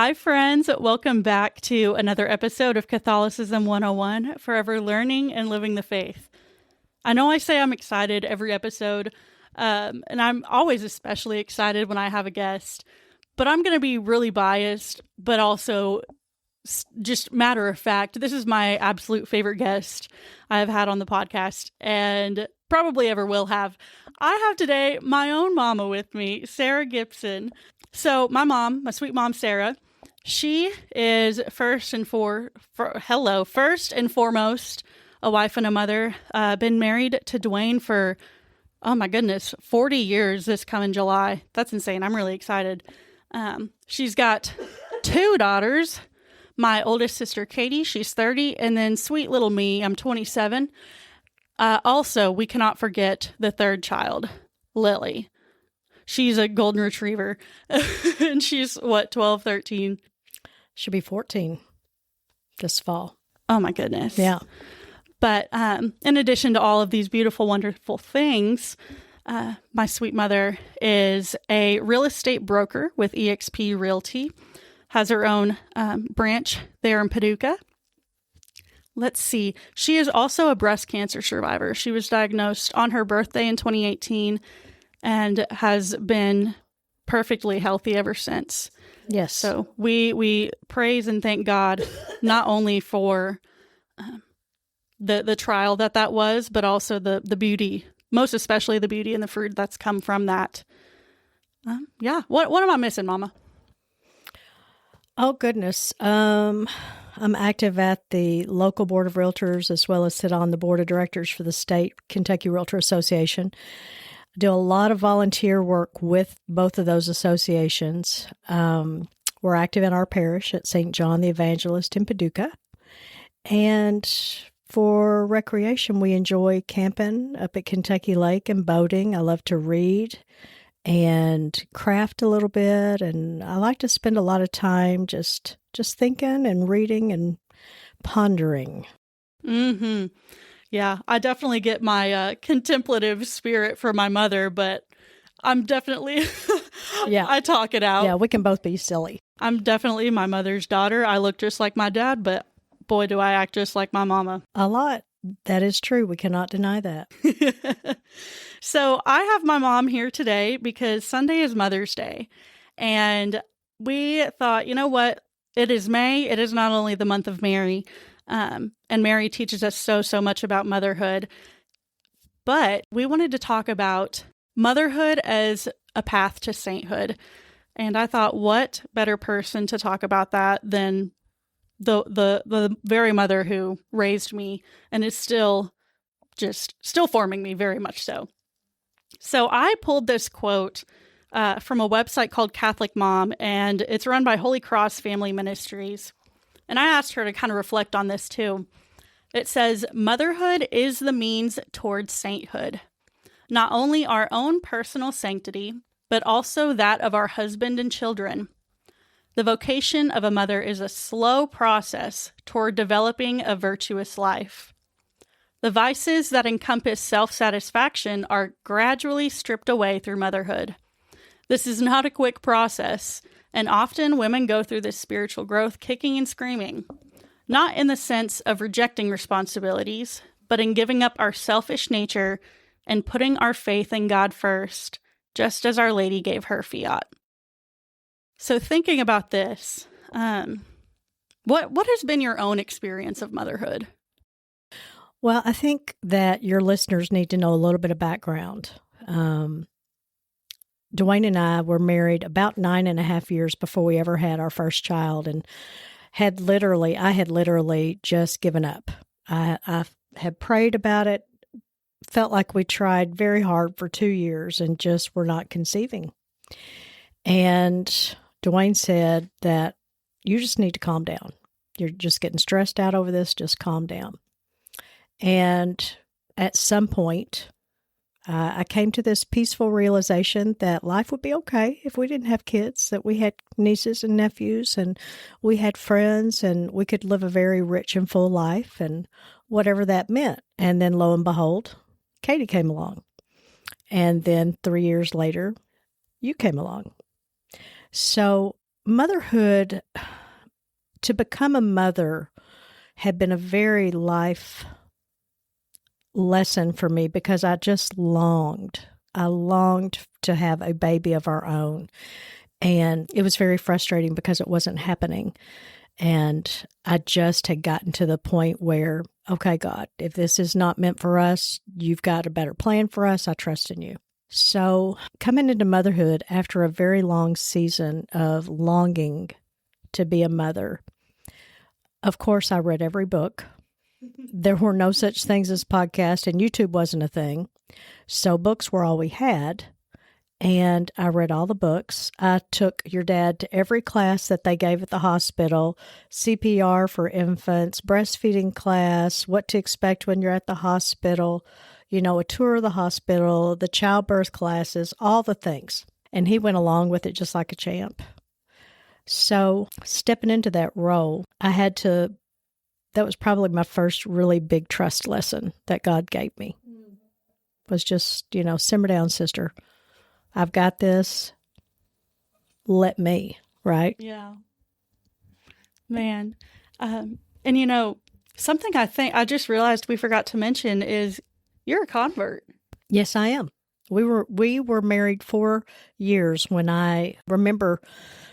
Hi, friends. Welcome back to another episode of Catholicism 101, Forever Learning and Living the Faith. I know I say I'm excited every episode, and I'm always especially excited when I have a guest, but I'm going to be really biased, but also just matter of fact. This is my absolute favorite guest I've had on the podcast and probably ever will have. I have today my own mama with me, Sara Gipson. So my mom, my sweet mom, Sara, she is first and foremost a wife and a mother. Been married to Dwayne for, oh my goodness, 40 years this coming July. That's insane. I'm really excited. She's got two daughters. My oldest sister, Katie, she's 30, and then sweet little me, I'm 27. Also, we cannot forget the third child, Lily. She's a golden retriever, and she's, 12, 13? She'll be 14 this fall. Oh, my goodness. Yeah. But in addition to all of these beautiful, wonderful things, my sweet mother is a real estate broker with eXp Realty, has her own branch there in Paducah. Let's see. She is also a breast cancer survivor. She was diagnosed on her birthday in 2018 and has been perfectly healthy ever since. Yes. So we praise and thank God not only for the trial that was, but also the beauty, most especially the beauty and the fruit that's come from that. Yeah. What am I missing, Mama? Oh, goodness. I'm active at the local board of realtors as well as sit on the board of directors for the state Kentucky Realtor Association. I do a lot of volunteer work with both of those associations. We're active in our parish at St. John the Evangelist in Paducah. And for recreation, we enjoy camping up at Kentucky Lake and boating. I love to read and craft a little bit, and I like to spend a lot of time just thinking and reading and pondering. Mm-hmm. Yeah, I definitely get my contemplative spirit from my mother, but I'm definitely, yeah, I talk it out. Yeah, we can both be silly. I'm definitely my mother's daughter. I look just like my dad, but boy, do I act just like my mama. A lot. That is true. We cannot deny that. So I have my mom here today because Sunday is Mother's Day. And we thought, you know what? It is May. It is not only the month of Mary. And Mary teaches us so much about motherhood. But we wanted to talk about motherhood as a path to sainthood. And I thought, what better person to talk about that than the very mother who raised me and is still forming me very much so. So I pulled this quote from a website called Catholic Mom, and it's run by Holy Cross Family Ministries. And I asked her to kind of reflect on this too. It says, "Motherhood is the means towards sainthood, not only our own personal sanctity, but also that of our husband and children. The vocation of a mother is a slow process toward developing a virtuous life. The vices that encompass self-satisfaction are gradually stripped away through motherhood. This is not a quick process, and often women go through this spiritual growth kicking and screaming, not in the sense of rejecting responsibilities, but in giving up our selfish nature and putting our faith in God first, just as Our Lady gave her fiat." So thinking about this, what has been your own experience of motherhood? Well, I think that your listeners need to know a little bit of background. Dwayne and I were married about 9.5 years before we ever had our first child, and I had literally just given up. I had prayed about it, felt like we tried very hard for 2 years and just were not conceiving. And Dwayne said that you just need to calm down. You're just getting stressed out over this. Just calm down. And at some point, I came to this peaceful realization that life would be okay if we didn't have kids, that we had nieces and nephews and we had friends and we could live a very rich and full life and whatever that meant. And then lo and behold, Katie came along. And then 3 years later, you came along. So motherhood, to become a mother, had been a very life lesson for me because I just longed. I longed to have a baby of our own. And it was very frustrating because it wasn't happening. And I just had gotten to the point where, okay, God, if this is not meant for us, you've got a better plan for us. I trust in you. So coming into motherhood after a very long season of longing to be a mother, of course, I read every book. There were no such things as podcasts, and YouTube wasn't a thing. So books were all we had. And I read all the books. I took your dad to every class that they gave at the hospital, CPR for infants, breastfeeding class, what to expect when you're at the hospital, a tour of the hospital, the childbirth classes, all the things. And he went along with it just like a champ. So stepping into that role, that was probably my first really big trust lesson that God gave me. Was just, simmer down, sister. I've got this. Let me, right? Yeah. Man. And something I think I just realized we forgot to mention is you're a convert. Yes, I am. We were married 4 years when I remember,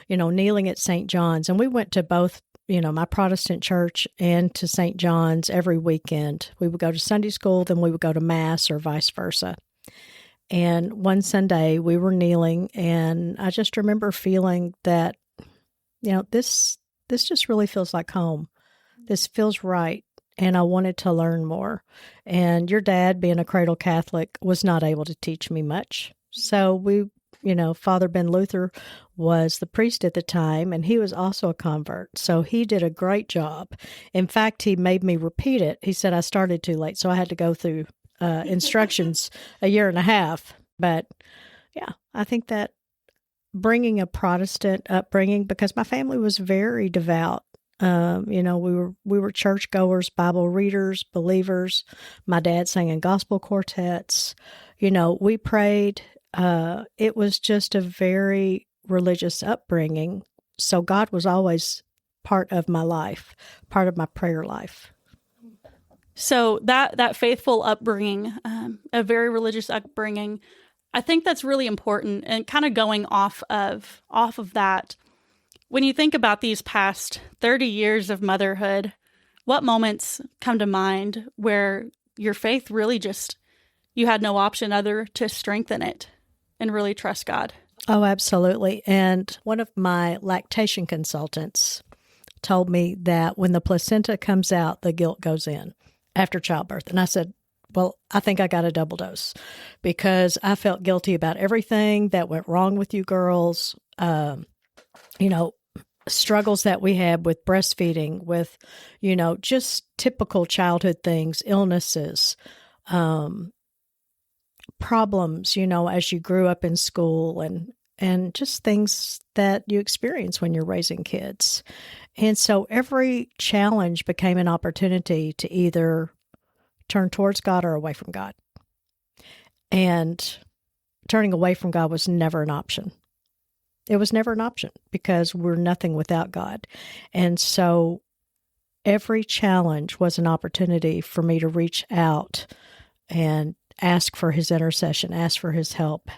kneeling at St. John's, and we went to both, my Protestant church and to St. John's every weekend. We would go to Sunday school, then we would go to Mass or vice versa. And one Sunday we were kneeling, and I just remember feeling that, this just really feels like home. This feels right. And I wanted to learn more. And your dad, being a cradle Catholic, was not able to teach me much. So Father Ben Luther was the priest at the time, and he was also a convert. So he did a great job. In fact, he made me repeat it. He said I started too late, so I had to go through instructions a year and a half. But yeah, I think that bringing a Protestant upbringing, because my family was very devout. We were churchgoers, Bible readers, believers. My dad sang in gospel quartets. We prayed. It was just a very religious upbringing. So God was always part of my life, part of my prayer life. So that faithful upbringing, a very religious upbringing, I think that's really important. And kind of going off of that, when you think about these past 30 years of motherhood, what moments come to mind where your faith really just, you had no option other to strengthen it and really trust God? Oh, absolutely. And one of my lactation consultants told me that when the placenta comes out, the guilt goes in after childbirth. And I said, well, I think I got a double dose because I felt guilty about everything that went wrong with you girls. Struggles that we had with breastfeeding, with, just typical childhood things, illnesses, problems, as you grew up in school and just things that you experience when you're raising kids. And so every challenge became an opportunity to either turn towards God or away from God. And turning away from God was never an option. It was never an option because we're nothing without God. And so every challenge was an opportunity for me to reach out and ask for his intercession, ask for his help.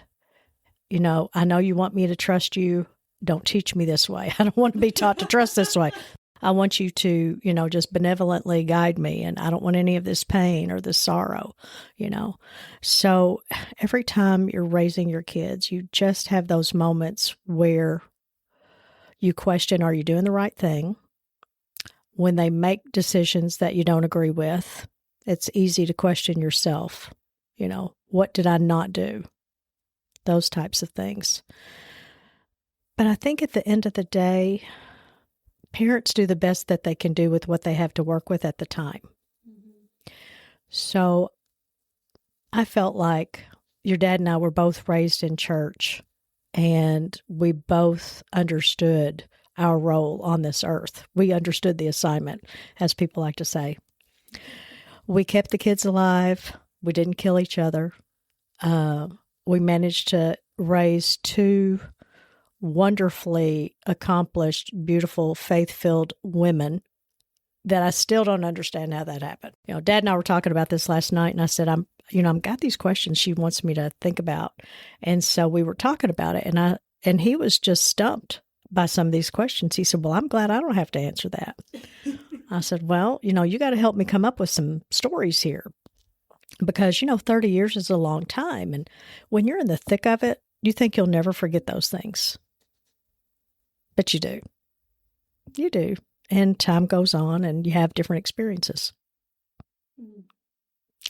I know you want me to trust you. Don't teach me this way. I don't want to be taught to trust this way. I want you to, just benevolently guide me, and I don't want any of this pain or this sorrow, So every time you're raising your kids, you just have those moments where you question, are you doing the right thing? When they make decisions that you don't agree with, it's easy to question yourself. What did I not do? Those types of things. But I think at the end of the day, parents do the best that they can do with what they have to work with at the time. Mm-hmm. So I felt like your dad and I were both raised in church, and we both understood our role on this earth. We understood the assignment, as people like to say. We kept the kids alive. We didn't kill each other. We managed to raise 2 wonderfully accomplished, beautiful, faith-filled women that I still don't understand how that happened. Dad and I were talking about this last night, and I said, I've got these questions she wants me to think about. And so we were talking about it, and he was just stumped by some of these questions. He said, well, I'm glad I don't have to answer that. I said, well, you got to help me come up with some stories here because, 30 years is a long time. And when you're in the thick of it, you think you'll never forget those things. But you do. You do. And time goes on and you have different experiences.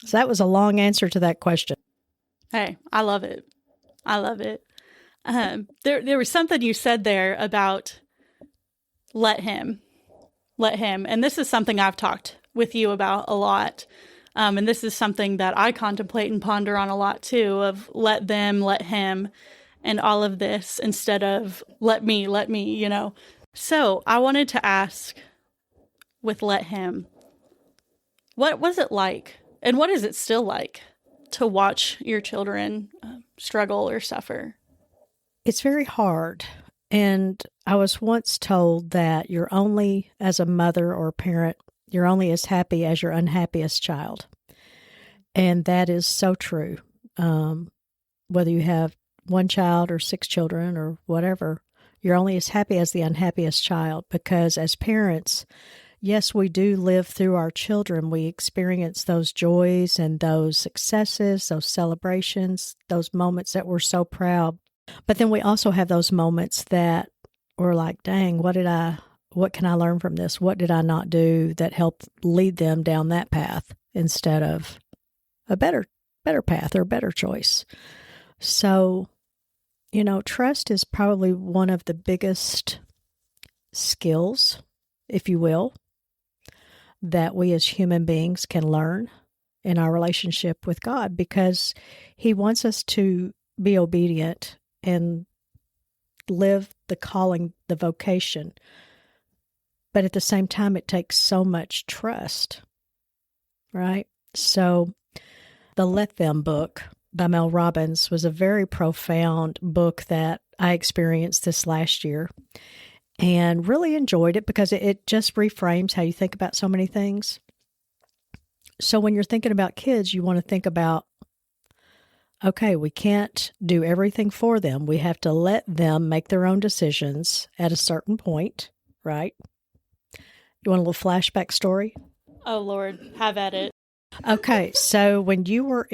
So that was a long answer to that question. Hey, I love it. I love it. There was something you said there about let him. And this is something I've talked with you about a lot. And this is something that I contemplate and ponder on a lot too, of let them, let him, and all of this instead of let me, So I wanted to ask with let him, what was it like? And what is it still like to watch your children struggle or suffer? It's very hard. And I was once told that you're only, as a mother or a parent, you're only as happy as your unhappiest child. And that is so true. Whether you have one child or 6 children or whatever, you're only as happy as the unhappiest child, because as parents, yes, we do live through our children. We experience those joys and those successes, those celebrations, those moments that we're so proud. But then we also have those moments that we're like, dang, what can I learn from this? What did I not do that helped lead them down that path instead of a better path or a better choice? So, trust is probably one of the biggest skills, if you will, that we as human beings can learn in our relationship with God, because He wants us to be obedient and live the calling, the vocation. But at the same time, it takes so much trust, right? So the Let Them book by Mel Robbins was a very profound book that I experienced this last year and really enjoyed it because it just reframes how you think about so many things. So when you're thinking about kids, you want to think about, okay, we can't do everything for them. We have to let them make their own decisions at a certain point, right? You want a little flashback story? Oh, Lord, have at it. Okay, so when you were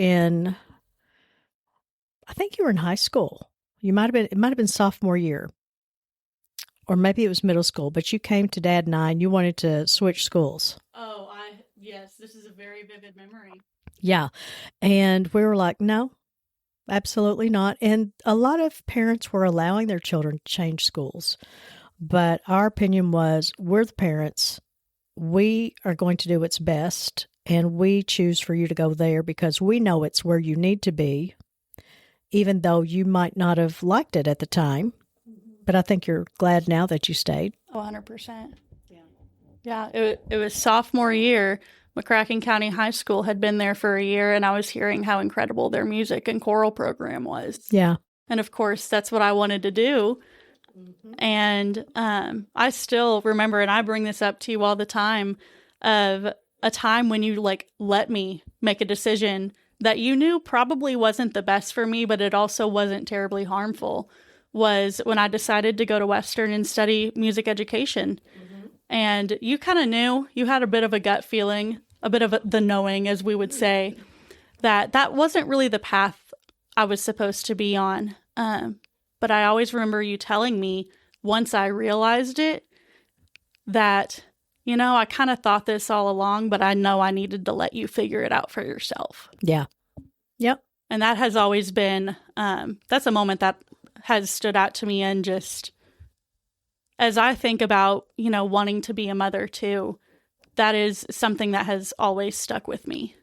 I think you were in high school. It might have been sophomore year, or maybe it was middle school, but you came to Dad and I and you wanted to switch schools. Oh, yes, this is a very vivid memory. Yeah. And we were like, no, absolutely not. And a lot of parents were allowing their children to change schools. But our opinion was, we're the parents. We are going to do what's best. And we choose for you to go there because we know it's where you need to be, even though you might not have liked it at the time. But I think you're glad now that you stayed. Oh, 100%. Yeah, it was sophomore year. McCracken County High School had been there for a year, and I was hearing how incredible their music and choral program was. Yeah. And of course, that's what I wanted to do. Mm-hmm. And I still remember, and I bring this up to you all the time, of a time when you let me make a decision that you knew probably wasn't the best for me, but it also wasn't terribly harmful, was when I decided to go to Western and study music education. Mm-hmm. And you kind of knew, you had a bit of a gut feeling, a bit of the knowing, as we would say, that wasn't really the path I was supposed to be on. But I always remember you telling me, once I realized it, that, I kind of thought this all along, but I know I needed to let you figure it out for yourself. Yeah. Yep. And that has always been, that's a moment that has stood out to me. And just as I think about, wanting to be a mother too, that is something that has always stuck with me.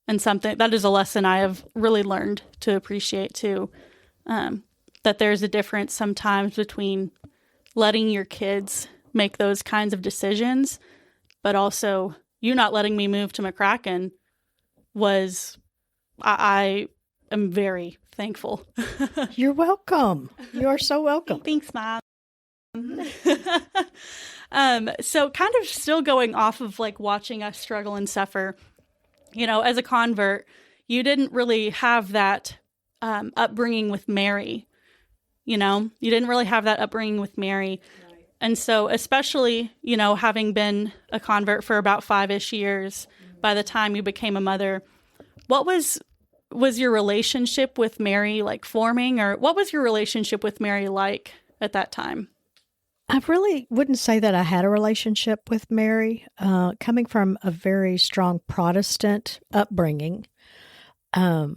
And something that is a lesson I have really learned to appreciate too. That there's a difference sometimes between letting your kids make those kinds of decisions, but also you not letting me move to McCracken was, I am very thankful. You're welcome. You are so welcome. Thanks, Mom. So kind of still going off of like watching us struggle and suffer, as a convert, you didn't really have that upbringing with Mary. You didn't really have that upbringing with Mary. Right. And so especially, having been a convert for about 5-ish years, by the time you became a mother, what was your relationship with Mary like forming, or what was your relationship with Mary like at that time? I really wouldn't say that I had a relationship with Mary. Coming from a very strong Protestant upbringing, I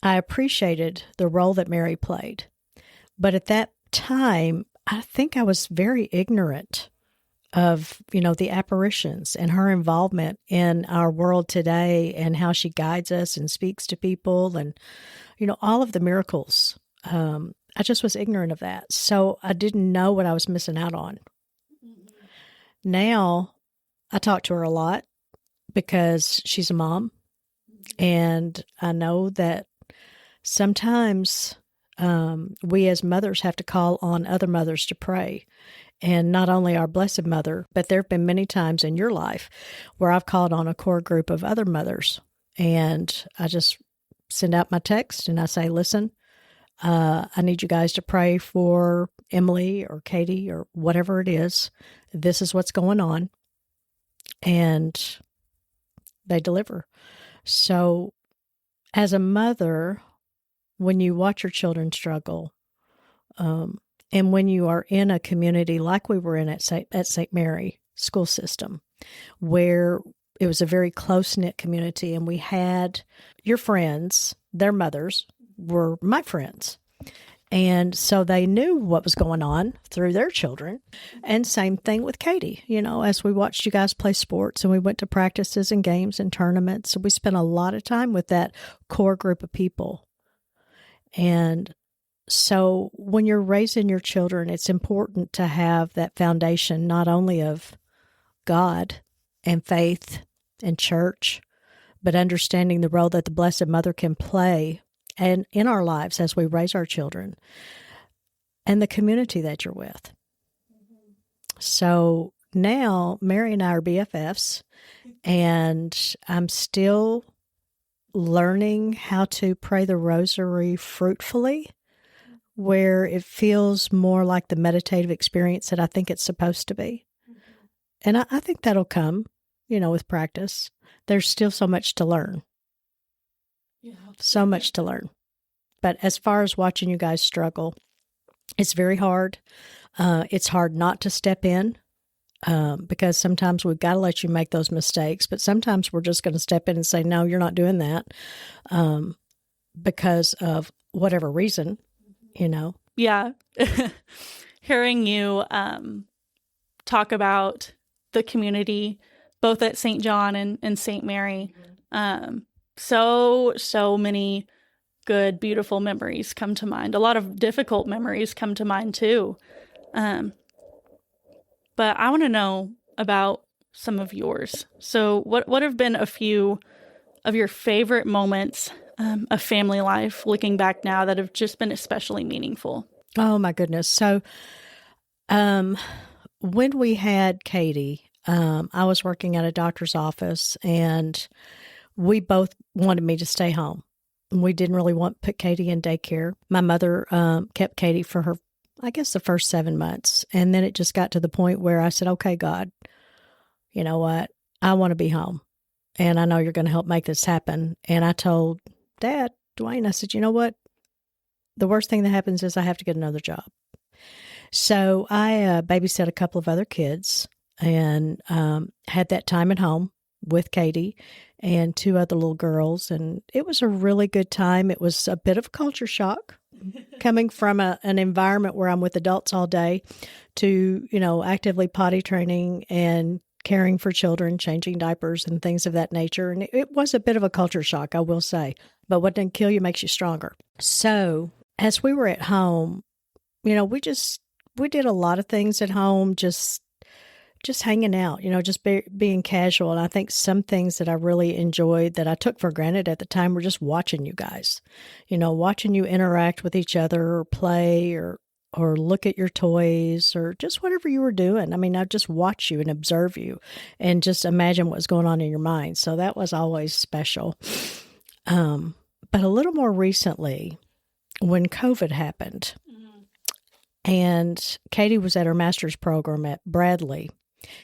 appreciated the role that Mary played. But at that time, I think I was very ignorant of, the apparitions and her involvement in our world today and how she guides us and speaks to people and, all of the miracles. I just was ignorant of that. So I didn't know what I was missing out on. Now I talk to her a lot because she's a mom. And I know that sometimes we as mothers have to call on other mothers to pray. And not only our Blessed Mother, but there have been many times in your life where I've called on a core group of other mothers. And I just send out my text and I say, listen, I need you guys to pray for Emily or Katie or whatever it is. This is what's going on. And they deliver. So as a mother, when you watch your children struggle, and when you are in a community like we were in at St. Mary school system, where it was a very close-knit community, and we had your friends, their mothers were my friends. And so they knew what was going on through their children. And same thing with Katie, as we watched you guys play sports and we went to practices and games and tournaments. So we spent a lot of time with that core group of people. And so when you're raising your children, it's important to have that foundation, not only of God and faith and church, but understanding the role that the Blessed Mother can play and in our lives as we raise our children, and the community that you're with. So now Mary and I are BFFs, and I'm still learning how to pray the rosary fruitfully, where it feels more like the meditative experience that I think it's supposed to be. And I think that'll come, with practice. There's still so much to learn. So much to learn. But as far as watching you guys struggle, it's very hard. It's hard not to step in because sometimes we've got to let you make those mistakes. But sometimes we're just going to step in and say, no, you're not doing that because of whatever reason, Yeah. Hearing you talk about the community, both at St. John and St. Mary, so many good, beautiful memories come to mind. A lot of difficult memories come to mind too. But I want to know about some of yours. So what have been a few of your favorite moments of family life, looking back now, that have just been especially meaningful? Oh, my goodness. So when we had Katie, I was working at a doctor's office, and we both wanted me to stay home. We didn't really want to put Katie in daycare. My mother kept Katie for her, I guess, the first 7 months. And then it just got to the point where I said, okay, God, you know what? I want to be home. And I know you're going to help make this happen. And I told Dad, Dwayne, I said, you know what? The worst thing that happens is I have to get another job. So I babysat a couple of other kids and had that time at home with Katie and 2 other little girls. And it was a really good time. It was a bit of a culture shock coming from an environment where I'm with adults all day to, actively potty training and caring for children, changing diapers and things of that nature. And it was a bit of a culture shock, I will say. But what doesn't kill you makes you stronger. So as we were at home, we did a lot of things at home, just just hanging out, just being casual. And I think some things that I really enjoyed that I took for granted at the time were just watching you guys, watching you interact with each other or play or look at your toys or just whatever you were doing. I mean, I just watch you and observe you and just imagine what's going on in your mind. So that was always special. But a little more recently, when COVID happened, and Katie was at her master's program at Bradley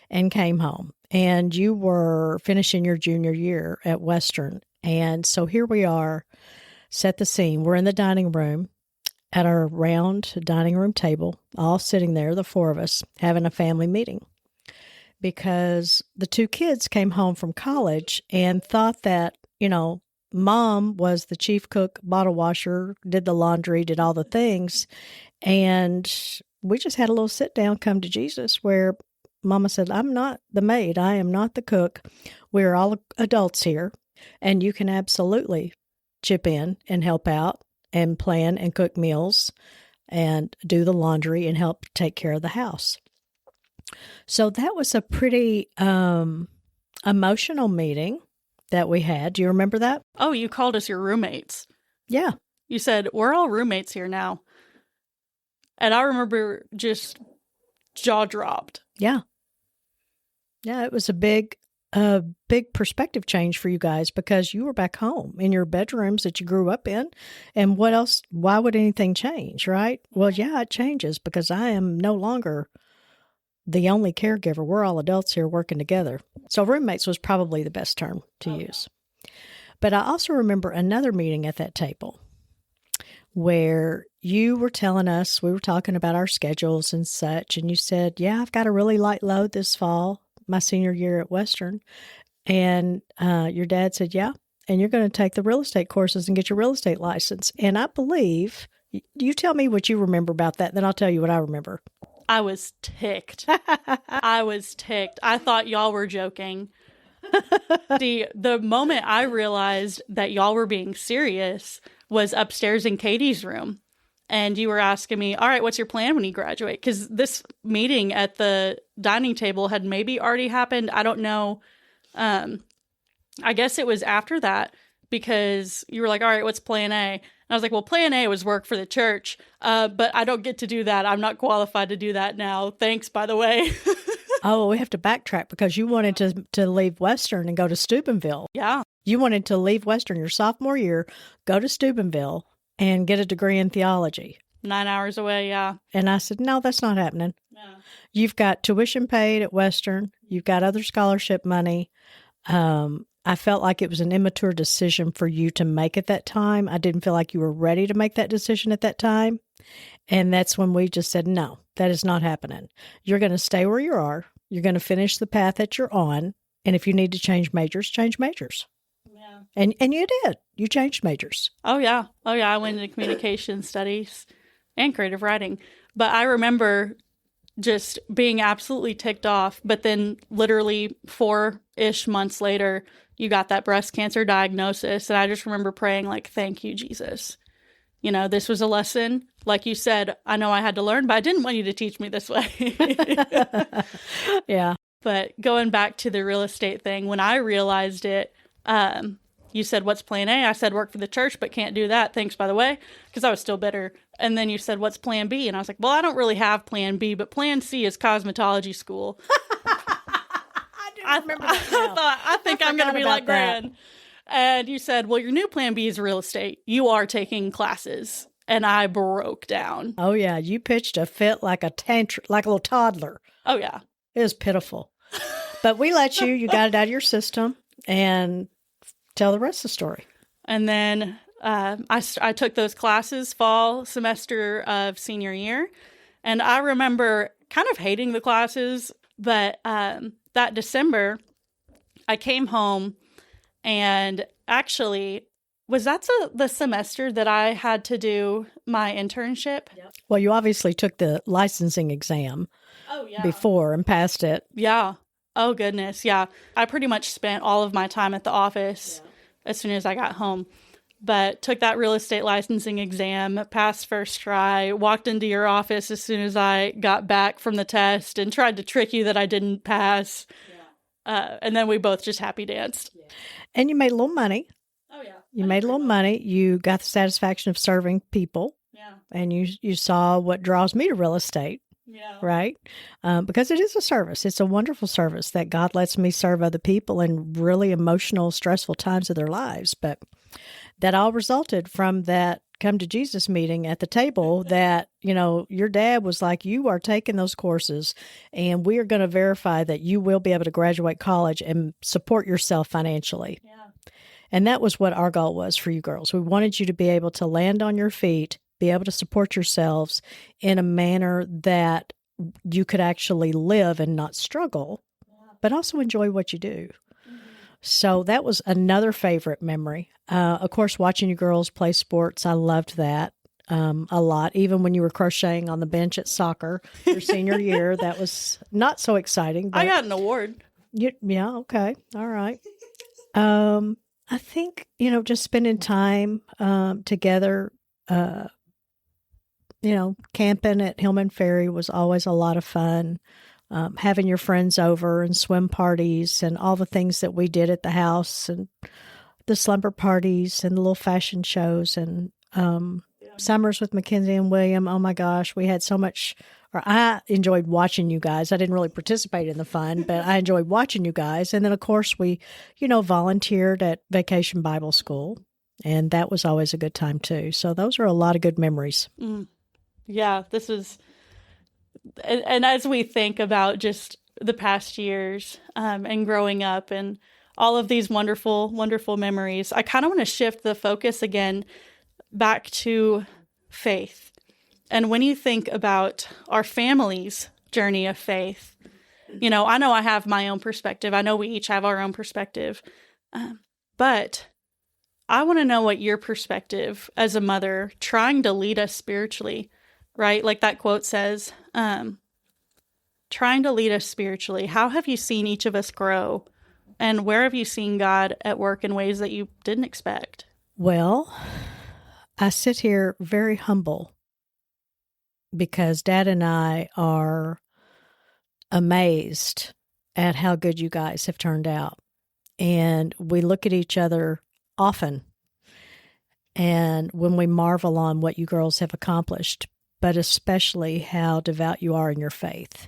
and came home, and you were finishing your junior year at Western. And so here we are, set the scene. We're in the dining room at our round dining room table, all sitting there, the four of us, having a family meeting. Because the two kids came home from college and thought that, Mom was the chief cook, bottle washer, did the laundry, did all the things. And we just had a little sit down, come to Jesus, where Mama said, I'm not the maid. I am not the cook. We're all adults here. And you can absolutely chip in and help out and plan and cook meals and do the laundry and help take care of the house. So that was a pretty emotional meeting that we had. Do you remember that? Oh, you called us your roommates. Yeah. You said, we're all roommates here now. And I remember just jaw dropped. Yeah. Yeah, it was a big perspective change for you guys because you were back home in your bedrooms that you grew up in. And what else? Why would anything change, right? Well, yeah, it changes because I am no longer the only caregiver. We're all adults here working together. So roommates was probably the best term to use. But I also remember another meeting at that table where you were telling us, we were talking about our schedules and such, and you said, yeah, I've got a really light load this fall, my senior year at Western. And your dad said, yeah, and you're going to take the real estate courses and get your real estate license. And I believe, you tell me what you remember about that, then I'll tell you what I remember. I was ticked. I was ticked. I thought y'all were joking. The moment I realized that y'all were being serious was upstairs in Katie's room. And you were asking me, all right, what's your plan when you graduate? Because this meeting at the dining table had maybe already happened. I don't know. I guess it was after that because you were like, all right, what's plan A? And I was like, well, plan A was work for the church, but I don't get to do that. I'm not qualified to do that now. Thanks, by the way. Oh, we have to backtrack because you wanted to leave Western and go to Steubenville. Yeah. You wanted to leave Western your sophomore year, go to Steubenville, and get a degree in theology. 9 hours away, yeah. And I said, no, that's not happening. Yeah. You've got tuition paid at Western. You've got other scholarship money. I felt like it was an immature decision for you to make at that time. I didn't feel like you were ready to make that decision at that time. And that's when we just said, no, that is not happening. You're going to stay where you are. You're going to finish the path that you're on. And if you need to change majors, change majors. Yeah. And you did. You changed majors. Oh, yeah. Oh, yeah. I went into communication studies and creative writing. But I remember just being absolutely ticked off. But then literally 4-ish months later, you got that breast cancer diagnosis. And I just remember praying like, thank you, Jesus. This was a lesson. Like you said, I know I had to learn, but I didn't want you to teach me this way. Yeah. But going back to the real estate thing, when I realized it, you said, what's plan A? I said, work for the church, but can't do that. Thanks, by the way, because I was still bitter. And then you said, what's plan B? And I was like, well, I don't really have plan B, but plan C is cosmetology school. I remember that. I think I'm going to be like Gran. And you said, well, your new plan B is real estate. You are taking classes. And I broke down. Oh, yeah. You pitched a fit like a little toddler. Oh, yeah. It was pitiful. But we let you got it out of your system and tell the rest of the story. And then I took those classes fall semester of senior year. And I remember kind of hating the classes. But that December, I came home and actually, was that the semester that I had to do my internship? Yep. Well, you obviously took the licensing exam before and passed it. Yeah. Oh, goodness. Yeah. I pretty much spent all of my time at the office as soon as I got home. but took that real estate licensing exam, passed first try, walked into your office as soon as I got back from the test and tried to trick you that I didn't pass. Yeah. And then we both just happy danced. Yeah. And you made a little money. Oh, yeah. You made a little money. You got the satisfaction of serving people. Yeah. And you saw what draws me to real estate. Yeah. Right? Because it is a service. It's a wonderful service that God lets me serve other people in really emotional, stressful times of their lives. But that all resulted from that come to Jesus meeting at the table that, your dad was like, you are taking those courses and we are going to verify that you will be able to graduate college and support yourself financially. Yeah. And that was what our goal was for you girls. We wanted you to be able to land on your feet, be able to support yourselves in a manner that you could actually live and not struggle, but also enjoy what you do. Mm-hmm. So that was another favorite memory. Of course, watching you girls play sports, I loved that a lot. Even when you were crocheting on the bench at soccer your senior year, that was not so exciting. But I got an award. Yeah, okay. All right. I think, just spending time together, camping at Hillman Ferry was always a lot of fun. Having your friends over and swim parties and all the things that we did at the house and the slumber parties and the little fashion shows and summers with Mackenzie and William. Oh my gosh, we had so much, or I enjoyed watching you guys. I didn't really participate in the fun, but I enjoyed watching you guys. And then of course we, volunteered at Vacation Bible School, and that was always a good time too. So those are a lot of good memories. Mm. Yeah, this was, and as we think about just the past years and growing up and all of these wonderful, wonderful memories, I kind of want to shift the focus again back to faith. And when you think about our family's journey of faith, I know I have my own perspective. I know we each have our own perspective. But I want to know what your perspective as a mother trying to lead us spiritually, right? Like that quote says, trying to lead us spiritually. How have you seen each of us grow? And where have you seen God at work in ways that you didn't expect? Well, I sit here very humble because Dad and I are amazed at how good you guys have turned out. And we look at each other often. And when we marvel on what you girls have accomplished, but especially how devout you are in your faith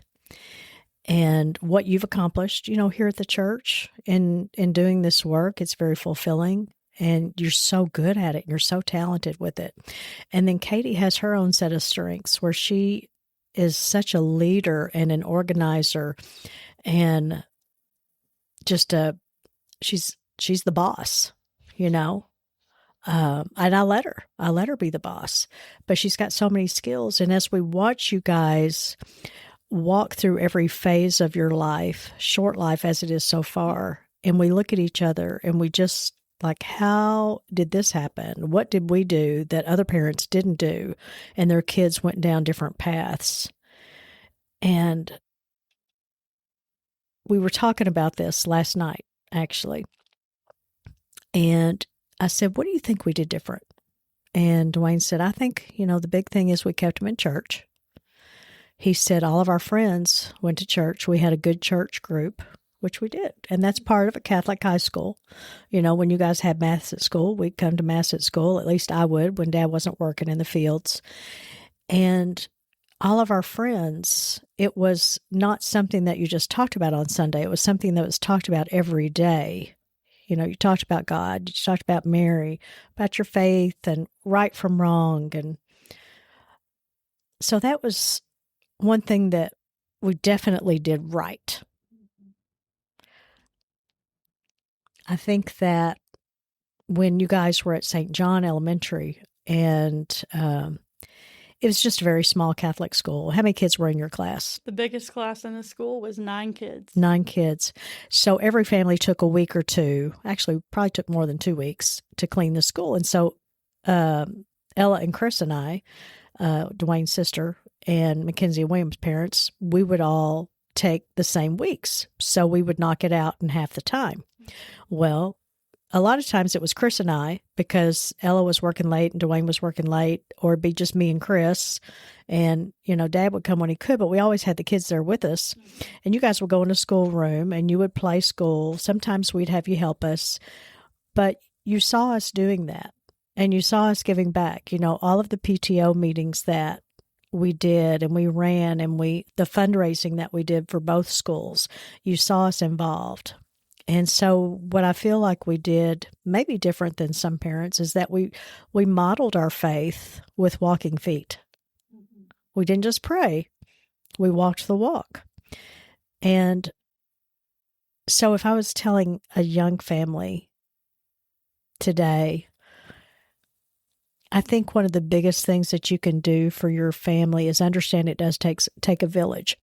and what you've accomplished, here at the church in doing this work, it's very fulfilling. And you're so good at it. You're so talented with it. And then Katie has her own set of strengths where she is such a leader and an organizer and just she's the boss, And I let her be the boss, but she's got so many skills. And as we watch you guys walk through every phase of your life, short life as it is so far, and we look at each other and we just, like, how did this happen? What did we do that other parents didn't do? And their kids went down different paths. And we were talking about this last night, actually. And I said, what do you think we did different? And Dwayne said, I think, the big thing is we kept them in church. He said all of our friends went to church. We had a good church group, which we did. And that's part of a Catholic high school. When you guys had Mass at school, we'd come to Mass at school. At least I would when Dad wasn't working in the fields. And all of our friends, it was not something that you just talked about on Sunday. It was something that was talked about every day. You talked about God, you talked about Mary, about your faith and right from wrong. And so that was one thing that we definitely did right. I think that when you guys were at St. John Elementary, and it was just a very small Catholic school. How many kids were in your class? The biggest class in the school was 9 kids. 9 kids. So every family took a week or two, actually probably took more than 2 weeks to clean the school. And so Ella and Chris and I, Dwayne's sister, and Mackenzie and William's parents, we would all take the same weeks. So we would knock it out in half the time. Well, a lot of times it was Chris and I, because Ella was working late and Dwayne was working late, or it'd be just me and Chris. And, Dad would come when he could, but we always had the kids there with us. And you guys would go in the schoolroom and you would play school. Sometimes we'd have you help us, but you saw us doing that and you saw us giving back. All of the PTO meetings that we did and we ran, and the fundraising that we did for both schools, you saw us involved. And so what I feel like we did, maybe different than some parents, is that we modeled our faith with walking feet. We didn't just pray, we walked the walk. And so if I was telling a young family today, I think one of the biggest things that you can do for your family is understand it does take a village.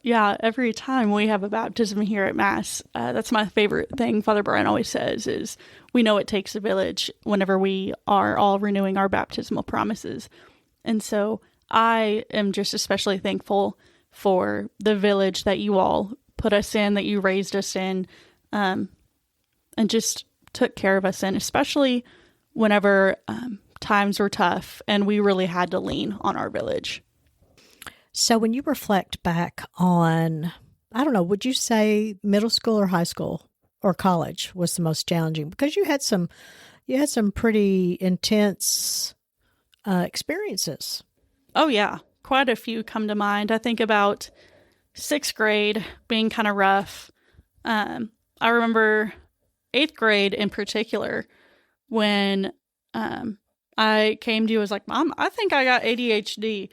Yeah, every time we have a baptism here at Mass, that's my favorite thing Father Brian always says is, we know it takes a village whenever we are all renewing our baptismal promises. And so I am just especially thankful for the village that you all put us in, that you raised us in, and just took care of us in, especially whenever times were tough and we really had to lean on our village. So when you reflect back on, I don't know, would you say middle school or high school or college was the most challenging? Because you had some pretty intense experiences. Oh yeah, quite a few come to mind. I think about 6th grade being kind of rough. I remember 8th grade in particular, when I came to you, I was like, Mom, I think I got ADHD.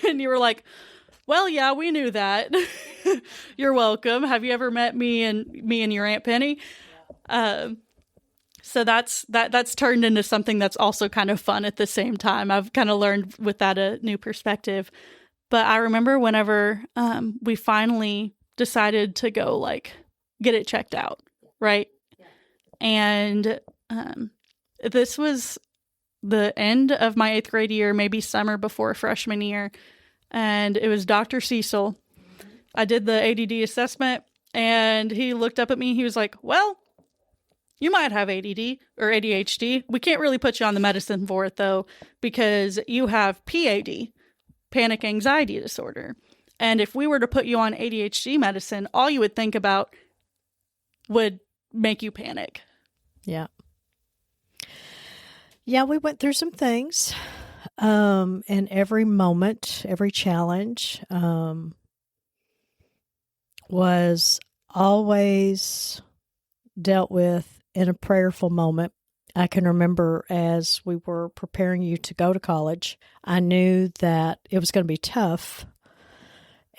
And you were like, well, yeah, we knew that. You're welcome. Have you ever met me and your Aunt Penny? So that's turned into something that's also kind of fun at the same time. I've kind of learned with that a new perspective. But I remember whenever we finally decided to go get it checked out, right? And this was the end of my 8th grade year, maybe summer before freshman year. And it was Dr. Cecil. I did the ADD assessment and he looked up at me. He was like, well, you might have ADD or ADHD. We can't really put you on the medicine for it though, because you have PAD, panic anxiety disorder. And if we were to put you on ADHD medicine, all you would think about would make you panic. Yeah. Yeah, we went through some things, and every moment, every challenge was always dealt with in a prayerful moment. I can remember as we were preparing you to go to college, I knew that it was going to be tough,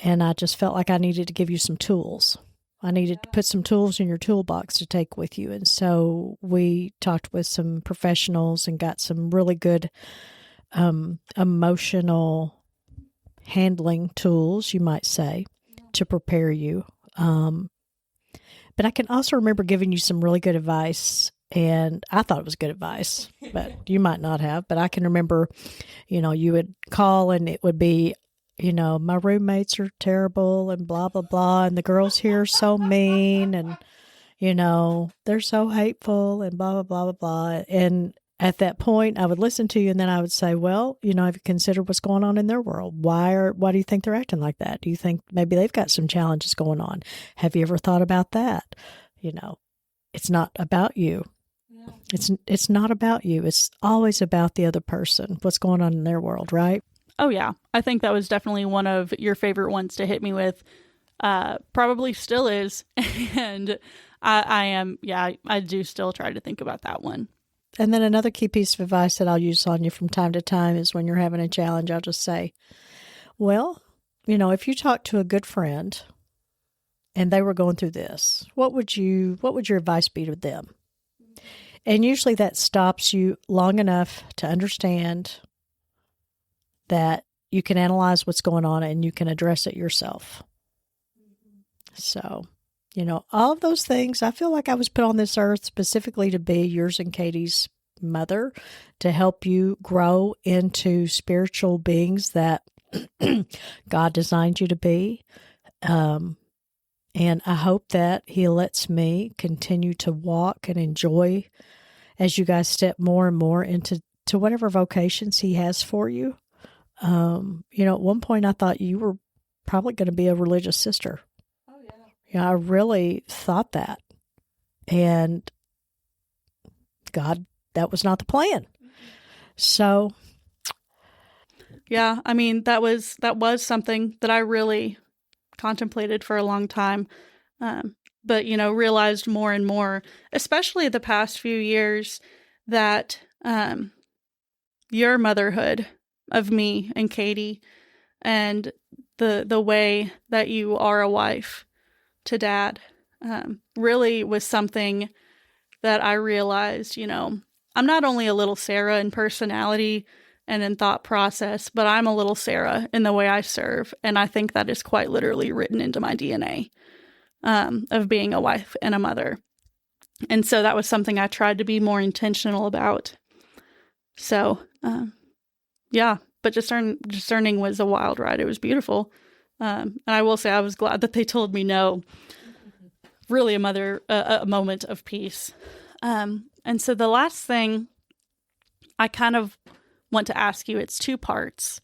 and I just felt like I needed to give you some tools. I needed to put some tools in your toolbox to take with you. And so we talked with some professionals and got some really good emotional handling tools, you might say, to prepare you. But I can also remember giving you some really good advice, and I thought it was good advice, but you might not have. But I can remember, you would call and it would be, my roommates are terrible and blah, blah, blah. And the girls here are so mean and, they're so hateful and blah, blah, blah, blah, blah. And at that point, I would listen to you and then I would say, well, have you considered what's going on in their world? Why do you think they're acting like that? Do you think maybe they've got some challenges going on? Have you ever thought about that? It's not about you. Yeah. It's not about you. It's always about the other person, what's going on in their world, right? Oh, yeah. I think that was definitely one of your favorite ones to hit me with. Probably still is. And I do still try to think about that one. And then another key piece of advice that I'll use on you from time to time is when you're having a challenge, I'll just say, well, if you talk to a good friend and they were going through this, what would your advice be to them? And usually that stops you long enough to understand that you can analyze what's going on and you can address it yourself. So, all of those things, I feel like I was put on this earth specifically to be yours and Katie's mother, to help you grow into spiritual beings that God designed you to be. And I hope that He lets me continue to walk and enjoy as you guys step more and more into whatever vocations He has for you. At one point I thought you were probably going to be a religious sister. Oh, yeah. Yeah, I really thought that. And God, that was not the plan. So, yeah, I mean, that was something that I really contemplated for a long time. But, realized more and more, especially the past few years, that your motherhood of me and Katie, and the way that you are a wife to Dad, really was something that I realized, I'm not only a little Sara in personality and in thought process, but I'm a little Sara in the way I serve. And I think that is quite literally written into my DNA, of being a wife and a mother. And so that was something I tried to be more intentional about. So, yeah, but discerning was a wild ride. It was beautiful. And I will say I was glad that they told me no. Really a moment of peace. And so the last thing I kind of want to ask you, it's two parts,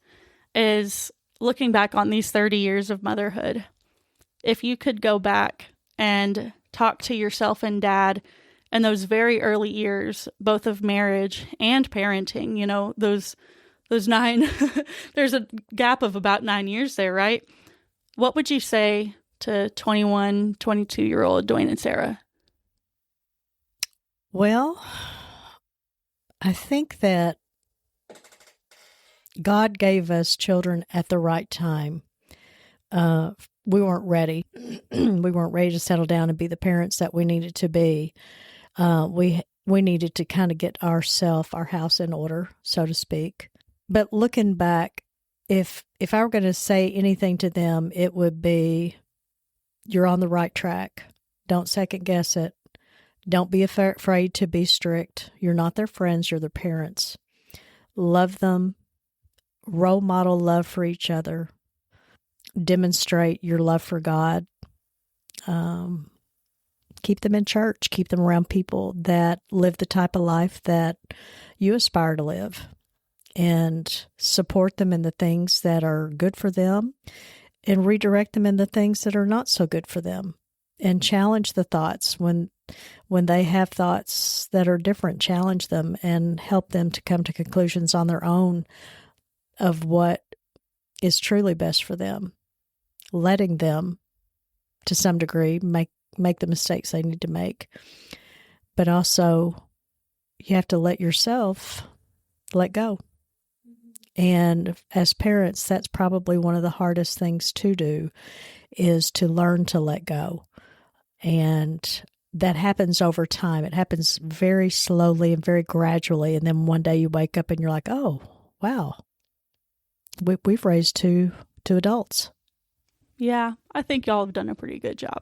is looking back on these 30 years of motherhood, if you could go back and talk to yourself and Dad in those very early years, both of marriage and parenting, those 9, there's a gap of about 9 years there, right? What would you say to 21, 22-year-old Dwayne and Sara? well, I think that God gave us children at the right time. We weren't ready. We weren't ready to settle down and be the parents that we needed to be. We needed to kind of get our house in order, so to speak. But looking back, if I were going to say anything to them, it would be, you're on the right track. Don't second guess it. Don't be afraid to be strict. You're not their friends, you're their parents. Love them. Role model love for each other. Demonstrate your love for God. Keep them in church. Keep them around people that live the type of life that you aspire to live. And support them in the things that are good for them, and redirect them in the things that are not so good for them. And challenge the thoughts when they have thoughts that are different. Challenge them and help them to come to conclusions on their own of what is truly best for them. Letting them, to some degree, make the mistakes they need to make. But also, you have to let yourself let go. And as parents, that's probably one of the hardest things to do, is to learn to let go. And that happens over time. It happens very slowly and very gradually. And then one day you wake up and you're like, oh, wow, we've raised two adults. Yeah, I think y'all have done a pretty good job.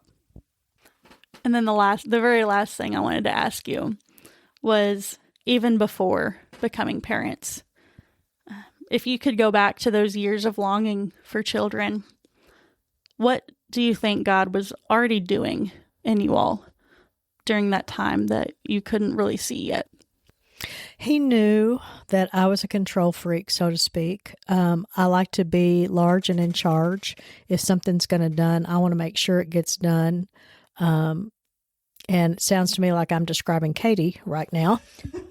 And then the very last thing I wanted to ask you was, even before becoming parents, if you could go back to those years of longing for children, what do you think God was already doing in you all during that time that you couldn't really see yet? He knew that I was a control freak, so to speak. I like to be large and in charge. If something's going to be done, I want to make sure it gets done. And it sounds to me like I'm describing Katie right now,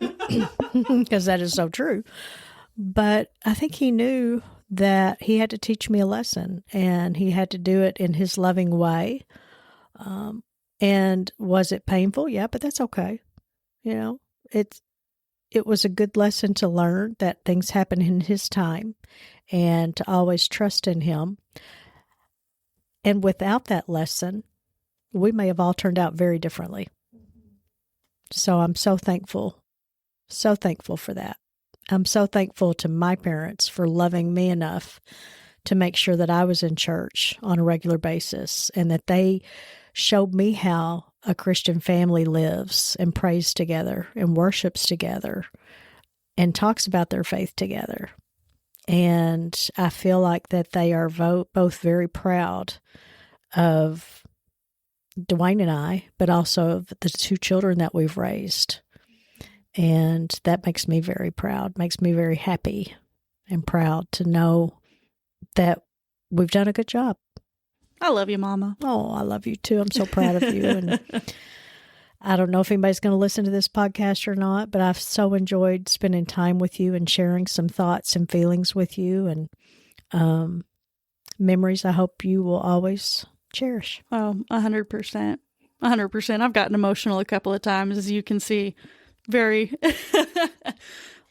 because that is so true. But I think he knew that he had to teach me a lesson, and he had to do it in his loving way. And was it painful? Yeah, but that's okay. It was a good lesson to learn that things happen in his time, and to always trust in him. And without that lesson, we may have all turned out very differently. So I'm so thankful for that. I'm so thankful to my parents for loving me enough to make sure that I was in church on a regular basis, and that they showed me how a Christian family lives and prays together and worships together and talks about their faith together. And I feel like that they are both very proud of Dwayne and I, but also of the two children that we've raised. And that makes me very proud, makes me very happy and proud to know that we've done a good job. I love you, Mama. Oh, I love you too. I'm so proud of you. And I don't know if anybody's going to listen to this podcast or not, but I've so enjoyed spending time with you and sharing some thoughts and feelings with you, and memories I hope you will always cherish. Oh, 100%. 100%. I've gotten emotional a couple of times, as you can see. Very.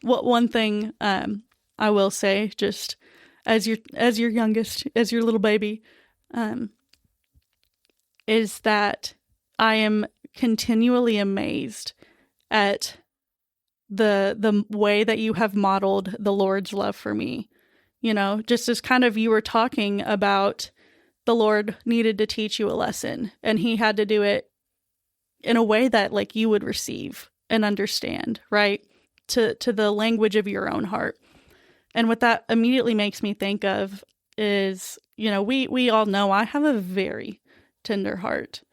One thing I will say, just as your youngest, as your little baby, is that I am continually amazed at the way that you have modeled the Lord's love for me. You know, just as kind of you were talking about, the Lord needed to teach you a lesson, and he had to do it in a way that like you would receive and understand, right? To the language of your own heart. And what that immediately makes me think of is, you know, we all know I have a very tender heart,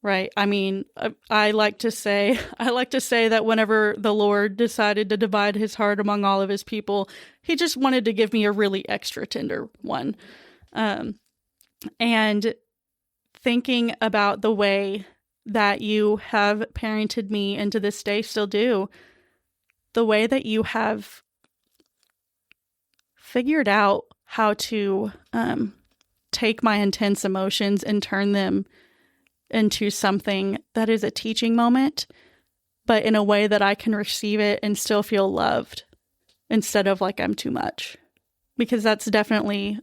right? I mean, I like to say that whenever the Lord decided to divide his heart among all of his people, he just wanted to give me a really extra tender one. And thinking about the way that you have parented me, and to this day still do, the way that you have figured out how to take my intense emotions and turn them into something that is a teaching moment, but in a way that I can receive it and still feel loved instead of like I'm too much. Because that's definitely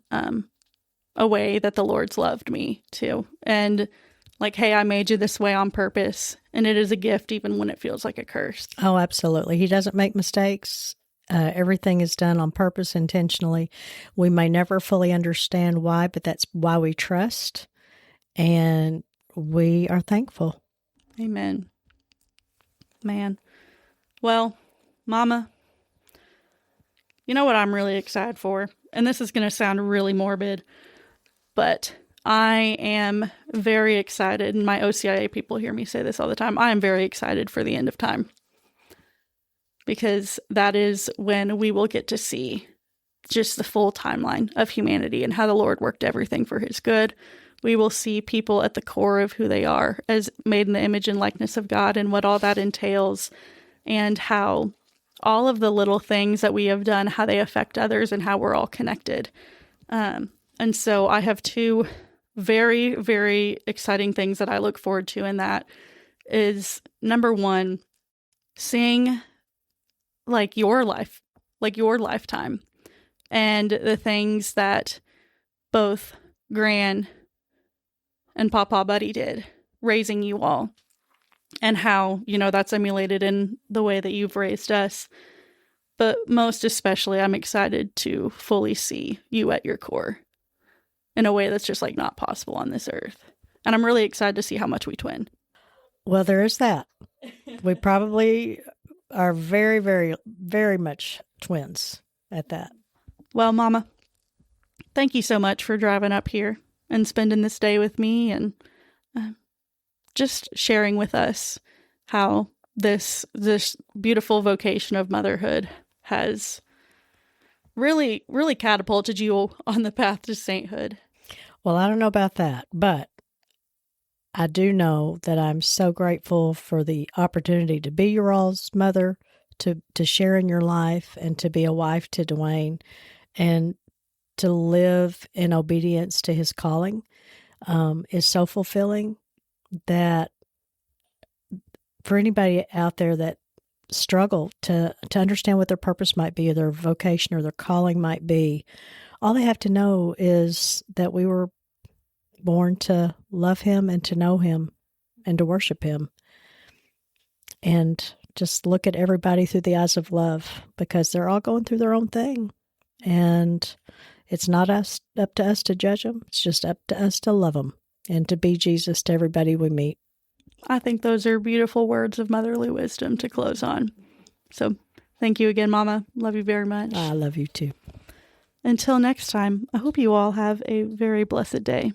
a way that the Lord's loved me too. And like, hey, I made you this way on purpose, and it is a gift even when it feels like a curse. Oh, absolutely. He doesn't make mistakes. Everything is done on purpose, intentionally. We may never fully understand why, but that's why we trust, and we are thankful. Amen. Man. Well, Mama, you know what I'm really excited for? And this is going to sound really morbid, but I am very excited, and my OCIA people hear me say this all the time. I am very excited for the end of time, because that is when we will get to see just the full timeline of humanity and how the Lord worked everything for his good. We will see people at the core of who they are as made in the image and likeness of God, and what all that entails, and how all of the little things that we have done, how they affect others, and how we're all connected. And so I have two very, very exciting things that I look forward to, and that is, number one, seeing like your life, like your lifetime, and the things that both Gran and Papa Buddy did, raising you all, and how, you know, that's emulated in the way that you've raised us. But most especially, I'm excited to fully see you at your core in a way that's just like not possible on this earth. And I'm really excited to see how much we twin. Well, there is that. We probably are very, very, very much twins at that. Well, Mama, thank you so much for driving up here and spending this day with me, and just sharing with us how this beautiful vocation of motherhood has really, really catapulted you on the path to sainthood. Well, I don't know about that, but I do know that I'm so grateful for the opportunity to be your all's mother, to share in your life, and to be a wife to Dwayne, and to live in obedience to his calling is so fulfilling, that for anybody out there that struggle to understand what their purpose might be, or their vocation or their calling might be, all they have to know is that we were born to love him and to know him and to worship him. And just look at everybody through the eyes of love, because they're all going through their own thing. And it's not up to us to judge them. It's just up to us to love them and to be Jesus to everybody we meet. I think those are beautiful words of motherly wisdom to close on. So thank you again, Mama. Love you very much. I love you too. Until next time, I hope you all have a very blessed day.